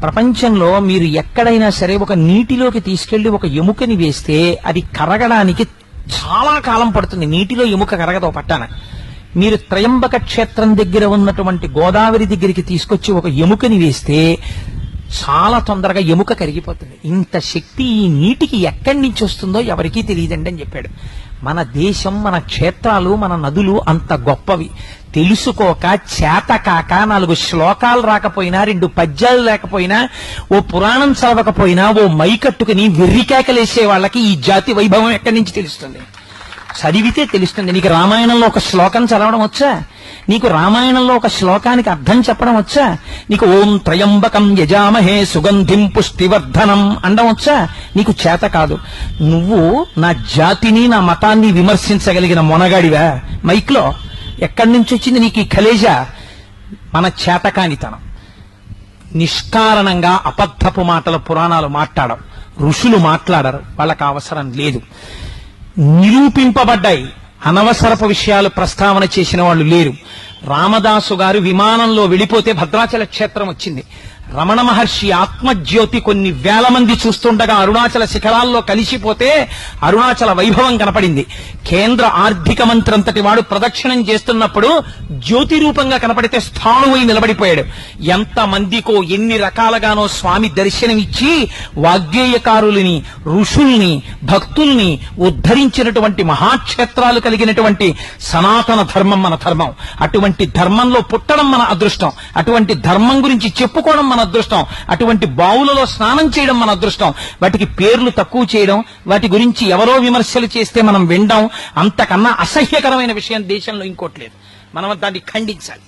ప్రపంచంలో మీరు ఎక్కడైనా సరే ఒక నీటిలోకి తీసుకెళ్లి ఒక ఎముకని వేస్తే అది కరగడానికి చాలా కాలం పడుతుంది. నీటిలో ఎముక కరగదు పట్టాన. మీరు త్రయంబక క్షేత్రం దగ్గర ఉన్నటువంటి గోదావరి దగ్గరికి తీసుకొచ్చి ఒక ఎముకని వేస్తే చాలా తొందరగా ఎముక కరిగిపోతుంది. ఇంత శక్తి ఈ నీటికి ఎక్కడి నుంచి వస్తుందో ఎవరికీ తెలియదండి అని చెప్పాడు. మన దేశం, మన క్షేత్రాలు, మన నదులు అంత గొప్పవి. తెలుసుకోక, చేతకాక, 4 శ్లోకాలు రాకపోయినా, 2 పద్యాలు లేకపోయినా, ఓ పురాణం చదవకపోయినా, ఓ మైకట్టుకుని వెర్రికేకలేసే వాళ్ళకి ఈ జాతి వైభవం ఎక్కడి నుంచి తెలుస్తుంది? చదివితే తెలుస్తుంది. నీకు రామాయణంలో ఒక శ్లోకం చదవడం వచ్చా? నీకు రామాయణంలో ఒక శ్లోకానికి అర్థం చెప్పడం వచ్చా? నీకు ఓం త్రయంబకం యజామహే సుగంధిం పుష్టివర్ధనం అండం వచ్చా? నీకు చేత కాదు. నువ్వు నా జాతిని, నా మతాన్ని విమర్శించగలిగిన మొనగాడివా? మైక్లో ఎక్కడి నుంచి వచ్చింది నీకు ఈ కలేజా? మన చేతకానితనం. నిష్కారణంగా అబద్ధపు మాటలు పురాణాలు మాట్లాడవు, ఋషులు మాట్లాడరు, వాళ్ళకి అవసరం లేదు. నిరూపింపబడ్డాయి, అనవసరపు విషయాలు ప్రస్తావన చేసిన వాళ్ళు లేరు. రామదాసు గారు విమానంలో వెళ్ళిపోతే భద్రాచల క్షేత్రం వచ్చింది. రమణ మహర్షి ఆత్మజ్యోతి కొన్ని వేల మంది చూస్తుండగా అరుణాచల శిఖరాల్లో కలిసిపోతే అరుణాచల వైభవం కనపడింది. కేంద్ర ఆర్థిక మంత్రి అంతటి వాడు ప్రదక్షిణం చేస్తున్నప్పుడు జ్యోతి రూపంగా కనపడితే స్థాణువై నిలబడిపోయాడు. ఎంతమందికో ఎన్ని రకాలుగానో స్వామి దర్శనమిచ్చి వాగ్గేయకారుల్ని, ఋషుల్ని, భక్తుల్ని ఉద్ధరించినటువంటి మహాక్షేత్రాలు కలిగినటువంటి సనాతన ధర్మం మన ధర్మం. అటువంటి ధర్మంలో పుట్టడం మన అదృష్టం. అటువంటి ధర్మం గురించి చెప్పుకోవడం మన అదృష్టం. అటువంటి బావులలో స్నానం చేయడం మన అదృష్టం. వాటికి పేర్లు తక్కువ చేయడం, వాటి గురించి ఎవరో విమర్శలు చేస్తే మనం వినడం, అంతకన్నా అసహ్యకరమైన విషయం దేశంలో ఇంకోటి లేదు. మనం దాన్ని ఖండించాలి.